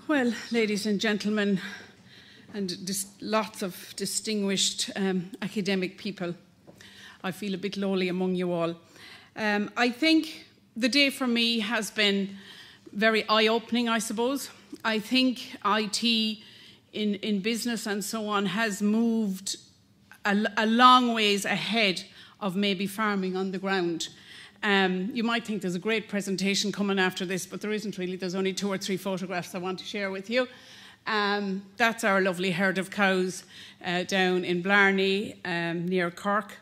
Well, ladies and gentlemen, and lots of distinguished academic people, I feel a bit lowly among you all. I think the day for me has been very eye-opening, I suppose. I think IT in business and so on has moved a long ways ahead of maybe farming on the ground. You might think there's a great presentation coming after this, but there isn't really. There's only 2 or 3 photographs I want to share with you. That's our lovely herd of cows down in Blarney near Cork.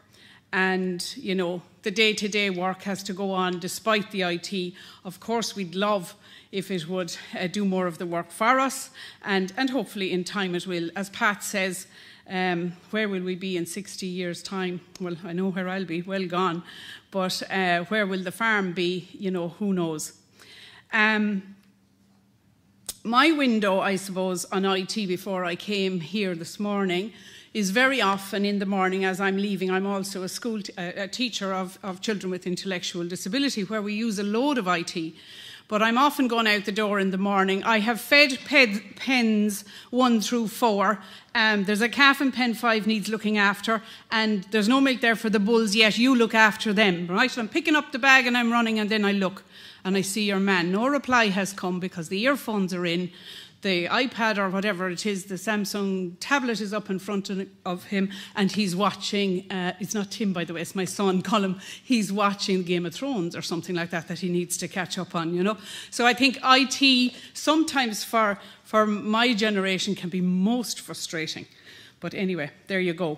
And, you know, the day-to-day work has to go on despite the IT. Of course, we'd love if it would do more of the work for us, and hopefully in time it will. As Pat says, where will we be in 60 years' time? Well, I know where I'll be, well gone. But where will the farm be? You know, who knows? My window, I suppose, on IT before I came here this morning is very often in the morning as I'm leaving. I'm also a teacher of children with intellectual disability, where we use a load of IT. But I'm often going out the door in the morning. I have fed pens 1 through 4. There's a calf in pen 5 needs looking after, and there's no milk there for the bulls yet. You look after them, right? So I'm picking up the bag and I'm running, and then I look and I see your man. No reply has come because the earphones are in. The iPad or whatever it is, the Samsung tablet is up in front of him, and he's watching, it's not Tim, by the way, it's my son, Colm. He's watching Game of Thrones or something like that he needs to catch up on, you know. So I think IT sometimes for my generation can be most frustrating. But anyway, there you go.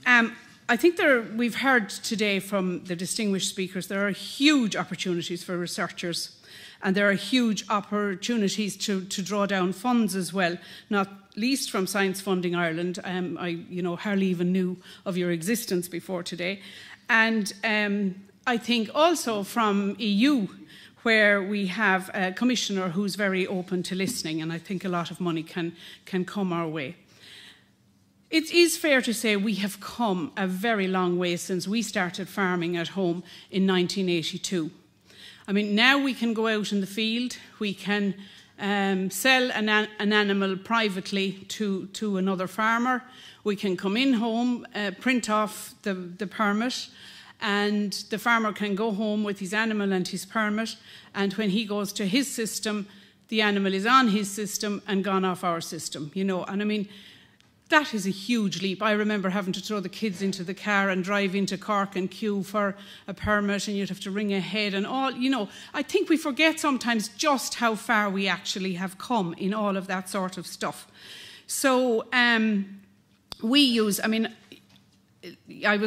I think we've heard today from the distinguished speakers, there are huge opportunities for researchers. And there are huge opportunities to draw down funds as well, not least from Science Funding Ireland. I hardly even knew of your existence before today. And I think also from EU, where we have a commissioner who's very open to listening, and I think a lot of money can come our way. It is fair to say we have come a very long way since we started farming at home in 1982. I mean, now we can go out in the field, we can sell an animal privately to another farmer, we can come in home, print off the permit, and the farmer can go home with his animal and his permit, and when he goes to his system, the animal is on his system and gone off our system, you know. And I mean, that is a huge leap. I remember having to throw the kids into the car and drive into Cork and queue for a permit, and you'd have to ring ahead and all. You know, I think we forget sometimes just how far we actually have come in all of that sort of stuff. So we use, I mean, I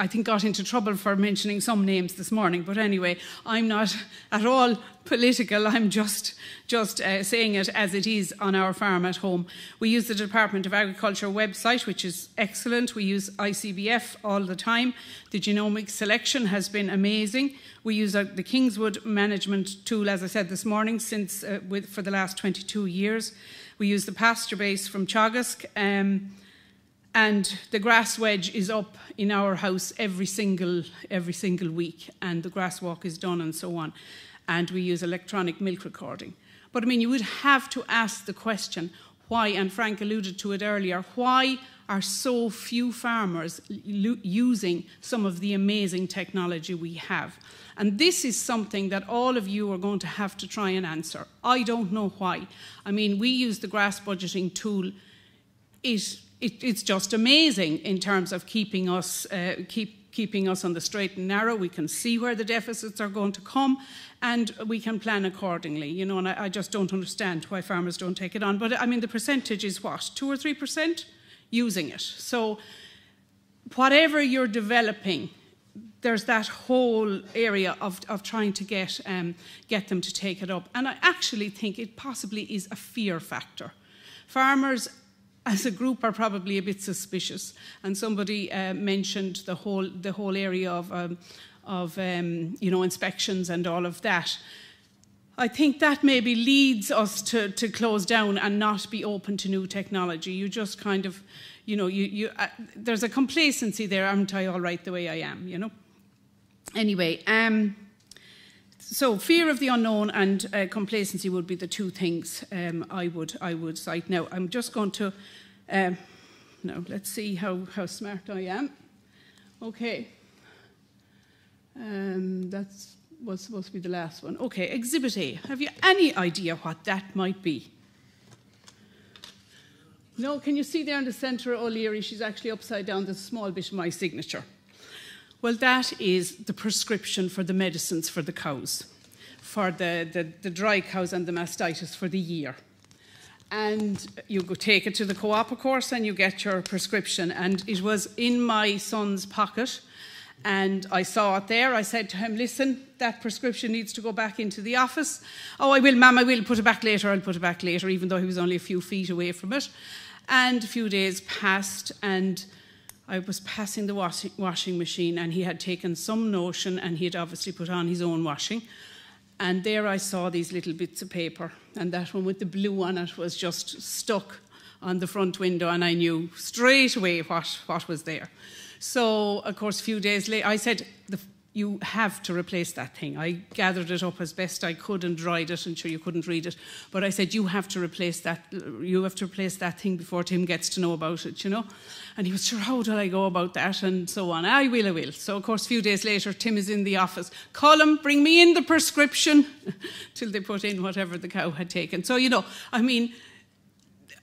think got into trouble for mentioning some names this morning, but anyway, I'm not at all political. I'm just saying it as it is on our farm at home. We use the Department of Agriculture website, which is excellent. We use ICBF all the time. The genomic selection has been amazing. We use the Kingswood management tool, as I said this morning, since for the last 22 years. We use the pasture base from Teagasc. And the grass wedge is up in our house every single week, and the grass walk is done and so on. And we use electronic milk recording. But I mean, you would have to ask the question, why, and Frank alluded to it earlier, why are so few farmers using some of the amazing technology we have? And this is something that all of you are going to have to try and answer. I don't know why. I mean, we use the grass budgeting tool. It's just amazing in terms of keeping us on the straight and narrow. We can see where the deficits are going to come, and we can plan accordingly. You know, and I just don't understand why farmers don't take it on. But I mean, the percentage is what, 2 or 3% using it. So whatever you're developing, there's that whole area of trying to get them to take it up. And I actually think it possibly is a fear factor. Farmers as a group are probably a bit suspicious, and somebody mentioned the whole area of inspections and all of that. I think that maybe leads us to close down and not be open to new technology. You just kind of, you know, there's a complacency there. Aren't I all right the way I am? You know. Anyway, So fear of the unknown and complacency would be the two things I would cite. Now, I'm just going to, now let's see how smart I am. Okay, that was supposed to be the last one. Okay, Exhibit A. Have you any idea what that might be? No, can you see there in the centre, O'Leary? She's actually upside down. There's a small bit of my signature. Well, that is the prescription for the medicines for the cows, for the dry cows and the mastitis for the year. And you go take it to the co-op, of course, and you get your prescription. And it was in my son's pocket, and I saw it there. I said to him, listen, that prescription needs to go back into the office. Oh, I will, ma'am, I will put it back later. I'll put it back later, even though he was only a few feet away from it. And a few days passed, and I was passing the washing machine, and he had taken some notion, and he had obviously put on his own washing. And there I saw these little bits of paper, and that one with the blue on it was just stuck on the front window, and I knew straight away what was there. So, of course, a few days later, I said, you have to replace that thing. I gathered it up as best I could and dried it, and sure you couldn't read it. But I said, you have to replace that thing before Tim gets to know about it, you know. And he was, sure, how do I go about that? And so on. I will. So, of course, a few days later, Tim is in the office. Colin, bring me in the prescription, till they put in whatever the cow had taken. So, you know, I mean,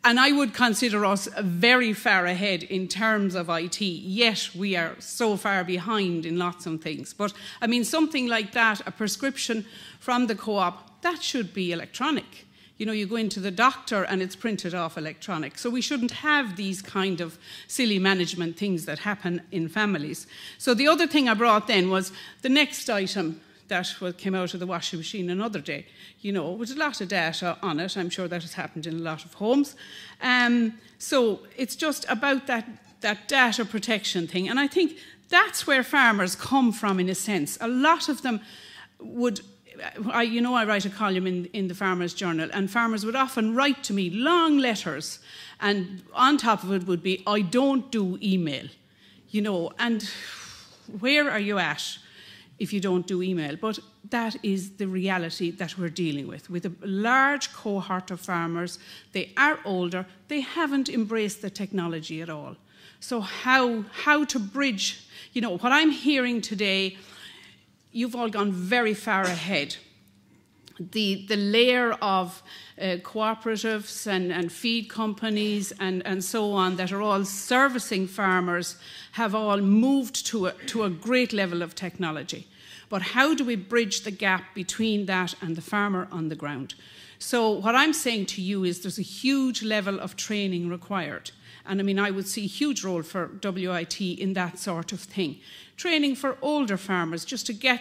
and I would consider us very far ahead in terms of IT, yet we are so far behind in lots of things. But, I mean, something like that, a prescription from the co-op, that should be electronic. You know, you go into the doctor and it's printed off electronic. So we shouldn't have these kind of silly management things that happen in families. So the other thing I brought then was the next item that came out of the washing machine another day. You know, with a lot of data on it. I'm sure that has happened in a lot of homes. So it's just about that data protection thing. And I think that's where farmers come from, in a sense. A lot of them would, I write a column in the Farmers' Journal, and farmers would often write to me long letters, and on top of it would be, I don't do email. You know, and where are you at if you don't do email? But that is the reality that we're dealing with a large cohort of farmers. They are older, they haven't embraced the technology at all. So how to bridge, you know, what I'm hearing today, you've all gone very far ahead. The layer of cooperatives and feed companies and so on that are all servicing farmers have all moved to a great level of technology. But how do we bridge the gap between that and the farmer on the ground? So what I'm saying to you is there's a huge level of training required. And I mean, I would see a huge role for WIT in that sort of thing. Training for older farmers, just to get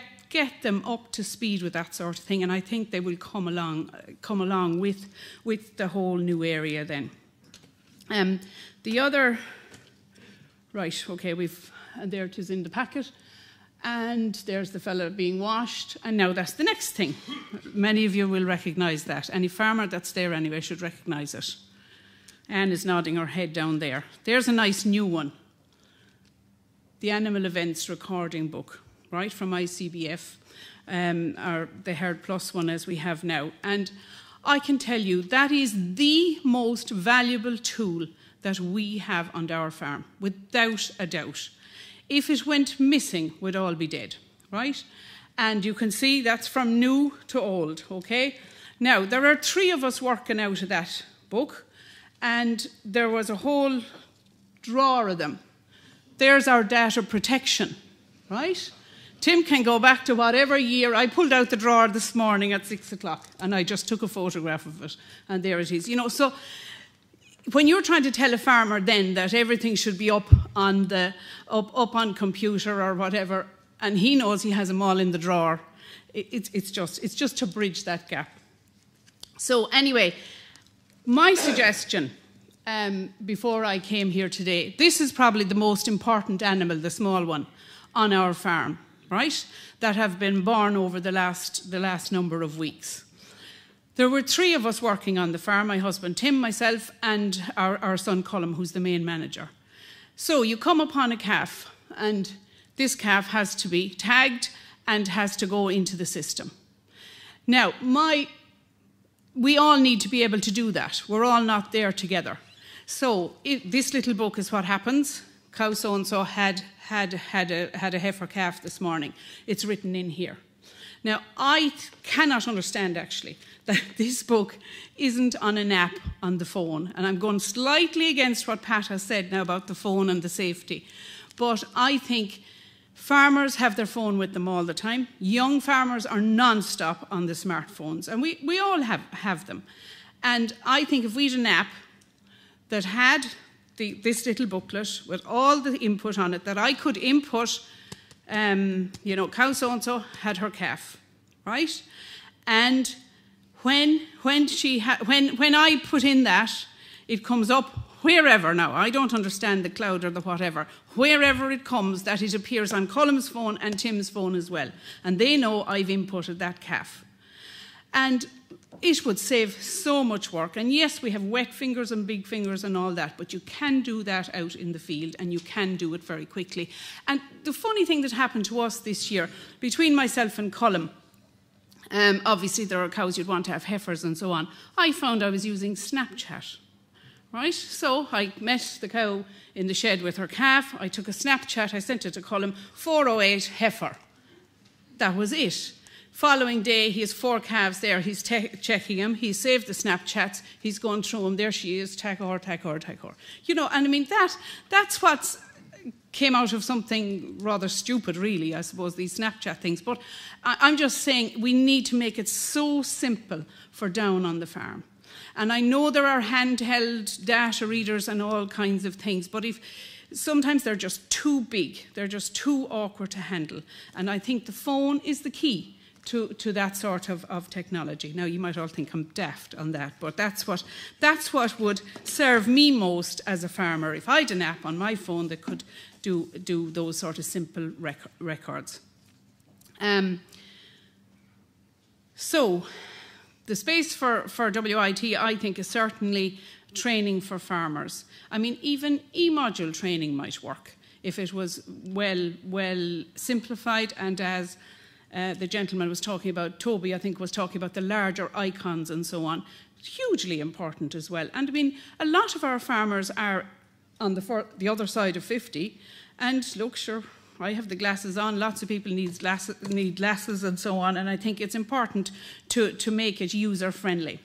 them up to speed with that sort of thing, and I think they will come along with the whole new area then. The other, right, okay, and there it is in the packet, and there's the fella being washed, and now that's the next thing. Many of you will recognise that. Any farmer that's there anyway should recognise it. Anne is nodding her head down there. There's a nice new one. The Animal Events Recording Book, right, from ICBF, or the Herd Plus one as we have now. And I can tell you that is the most valuable tool that we have on our farm, without a doubt. If it went missing, we'd all be dead, right? And you can see that's from new to old, okay? Now, there are 3 of us working out of that book, and there was a whole drawer of them. There's our data protection, right? Tim can go back to whatever year. I pulled out the drawer this morning at 6 o'clock, and I just took a photograph of it, and there it is. You know, so when you're trying to tell a farmer then that everything should be up on computer or whatever, and he knows he has them all in the drawer, it's just to bridge that gap. So anyway, my suggestion before I came here today, this is probably the most important animal, the small one, on our farm, right? That have been born over the last number of weeks. There were 3 of us working on the farm, my husband Tim, myself, and our son Colm, who's the main manager. So you come upon a calf, and this calf has to be tagged and has to go into the system, Now, we all need to be able to do that. We're all not there together. So this little book is what happens. Cow so-and-so had a heifer calf this morning. It's written in here. Now, I cannot understand, actually, that this book isn't on an app on the phone. And I'm going slightly against what Pat has said now about the phone and the safety. But I think farmers have their phone with them all the time. Young farmers are non-stop on the smartphones. And we all have them. And I think if we had an app that had this little booklet with all the input on it, that I could input, cow so-and-so had her calf, right? And when I put in that, it comes up wherever now. I don't understand the cloud or the whatever. Wherever it comes, that it appears on Colm's phone and Tim's phone as well. And they know I've inputted that calf. And it would save so much work. And yes, we have wet fingers and big fingers and all that, but you can do that out in the field and you can do it very quickly. And the funny thing that happened to us this year, between myself and Colm, obviously there are cows you'd want to have heifers and so on, I found I was using Snapchat, right? So I met the cow in the shed with her calf, I took a Snapchat, I sent it to Colm, 408 heifer. That was it. Following day, he has 4 calves there. He's checking them. He's saved the Snapchats. He's going through them. There she is. Tack her. And I mean, that's what came out of something rather stupid, really, I suppose, these Snapchat things. But I'm just saying we need to make it so simple for down on the farm. And I know there are handheld data readers and all kinds of things, but sometimes they're just too big. They're just too awkward to handle. And I think the phone is the key to that sort of technology. Now, you might all think I'm daft on that, but that's what would serve me most as a farmer. If I had an app on my phone that could do those sort of simple records. So, the space for WIT, I think, is certainly training for farmers. I mean, even e-module training might work if it was well simplified, and as the gentleman was talking about, Toby, I think, was talking about the larger icons and so on. Hugely important as well. And I mean, a lot of our farmers are on the other side of 50. And look, sure, I have the glasses on. Lots of people need glasses and so on. And I think it's important to make it user-friendly.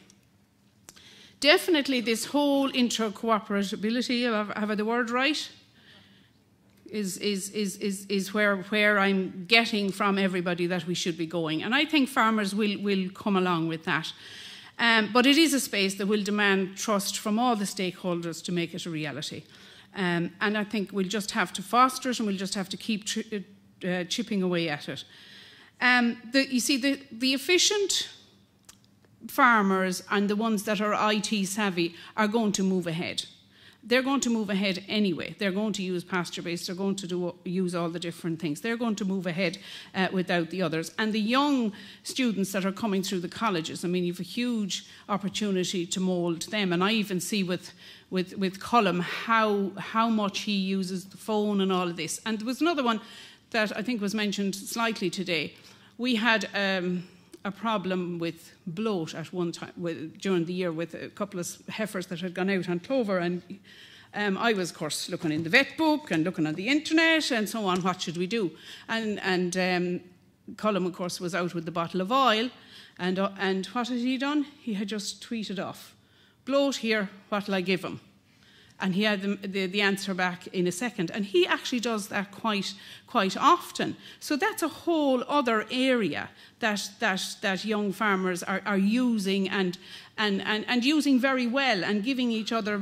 Definitely this whole interoperability, have I the word right? Is where I'm getting from everybody that we should be going. And I think farmers will come along with that. But it is a space that will demand trust from all the stakeholders to make it a reality. And I think we'll just have to foster it, and we'll just have to keep chipping away at it. You see, the efficient farmers and the ones that are IT savvy are going to move ahead. They're going to move ahead anyway. They're going to use pasture-based. They're going to use all the different things. They're going to move ahead without the others. And the young students that are coming through the colleges, I mean, you have a huge opportunity to mould them. And I even see with Colm how much he uses the phone and all of this. And there was another one that I think was mentioned slightly today. We had a problem with bloat at one time during the year with a couple of heifers that had gone out on clover, and I was, of course, looking in the vet book and looking on the internet and so on. What should we do? And Colm, of course, was out with the bottle of oil, and what had he done? He had just tweeted off, "Bloat here, what'll I give him?" And he had the answer back in a second. And he actually does that quite often. So that's a whole other area that young farmers are using and using very well, and giving each other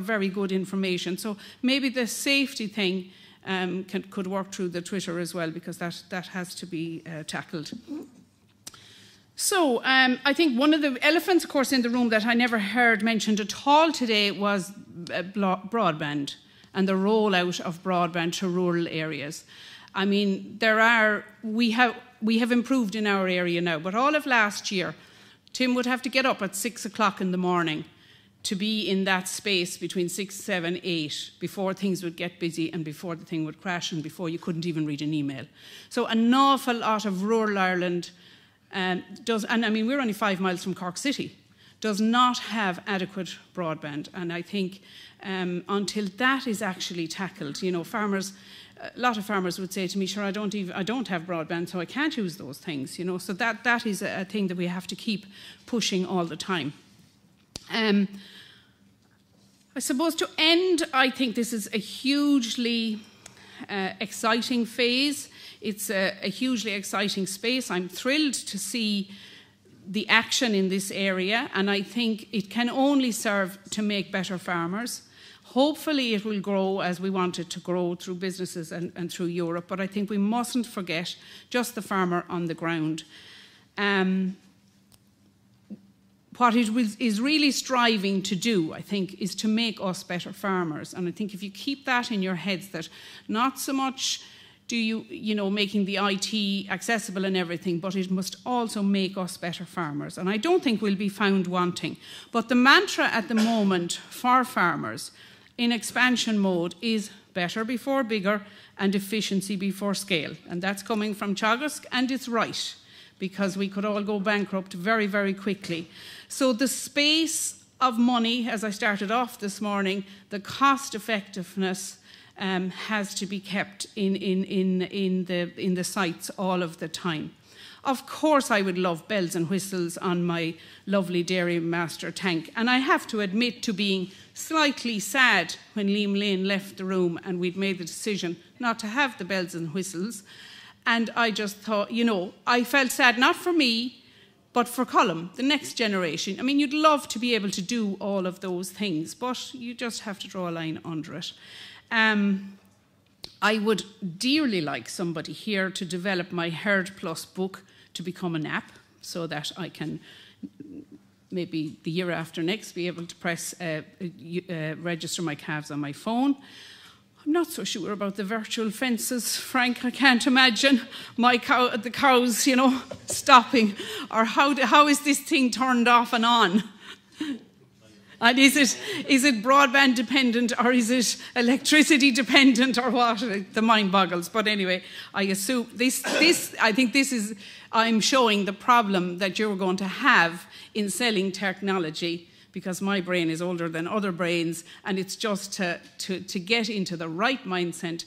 very good information. So maybe the safety thing could work through the Twitter as well, because that has to be tackled. So I think one of the elephants, of course, in the room that I never heard mentioned at all today was broadband and the rollout of broadband to rural areas. I mean, we have improved in our area now, but all of last year, Tim would have to get up at 6 o'clock in the morning to be in that space between 6, 7, 8 before things would get busy and before the thing would crash and before you couldn't even read an email. So an awful lot of rural Ireland and I mean, we're only 5 miles from Cork City, does not have adequate broadband. And I think until that is actually tackled, you know, farmers, a lot of farmers would say to me, sure, I don't have broadband, so I can't use those things, you know. So that is a thing that we have to keep pushing all the time. I suppose to end, I think this is a hugely exciting phase. It's a hugely exciting space. I'm thrilled to see the action in this area, and I think it can only serve to make better farmers. Hopefully it will grow as we want it to grow through businesses and through Europe, but I think we mustn't forget just the farmer on the ground. What it is really striving to do, I think, is to make us better farmers. And I think if you keep that in your heads, that not so much do you know, making the IT accessible and everything, but it must also make us better farmers. And I don't think we'll be found wanting. But the mantra at the moment for farmers in expansion mode is better before bigger and efficiency before scale. And that's coming from Teagasc, and it's right, because we could all go bankrupt very, very quickly. So the space of money, as I started off this morning, the cost effectiveness has to be kept in the sights all of the time. Of course, I would love bells and whistles on my lovely Dairy Master tank. And I have to admit to being slightly sad when Liam Lane left the room and we'd made the decision not to have the bells and whistles. And I just thought, you know, I felt sad, not for me, but for Colm, the next generation. I mean, you'd love to be able to do all of those things, but you just have to draw a line under it. I would dearly like somebody here to develop my Herd Plus book to become an app, so that I can, maybe the year after next, be able to press register my calves on my phone. I'm not so sure about the virtual fences, Frank. I can't imagine the cows, you know, stopping. Or how is this thing turned off and on? And is it broadband dependent, or is it electricity dependent, or what? The mind boggles. But anyway, I assume I think this is, I'm showing the problem that you're going to have in selling technology, because my brain is older than other brains, and it's just to get into the right mindset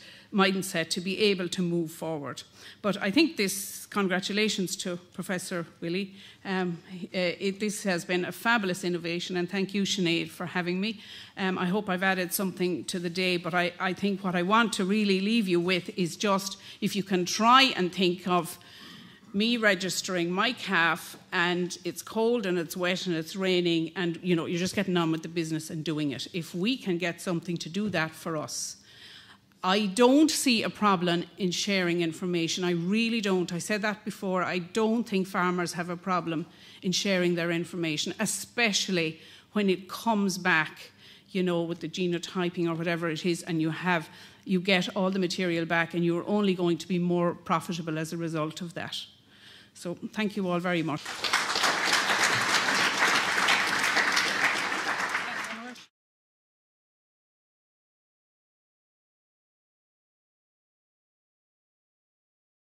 to be able to move forward. But I think this, congratulations to Professor Willie. This has been a fabulous innovation, and thank you, Sinead, for having me. I hope I've added something to the day, but I think what I want to really leave you with is just, if you can try and think of me registering my calf, and it's cold and it's wet and it's raining, and you know, you're just getting on with the business and doing it. If we can get something to do that for us, I don't see a problem in sharing information. I really don't. I said that before. I don't think farmers have a problem in sharing their information, especially when it comes back, you know, with the genotyping or whatever it is, and you get all the material back, and you're only going to be more profitable as a result of that. So thank you all very much.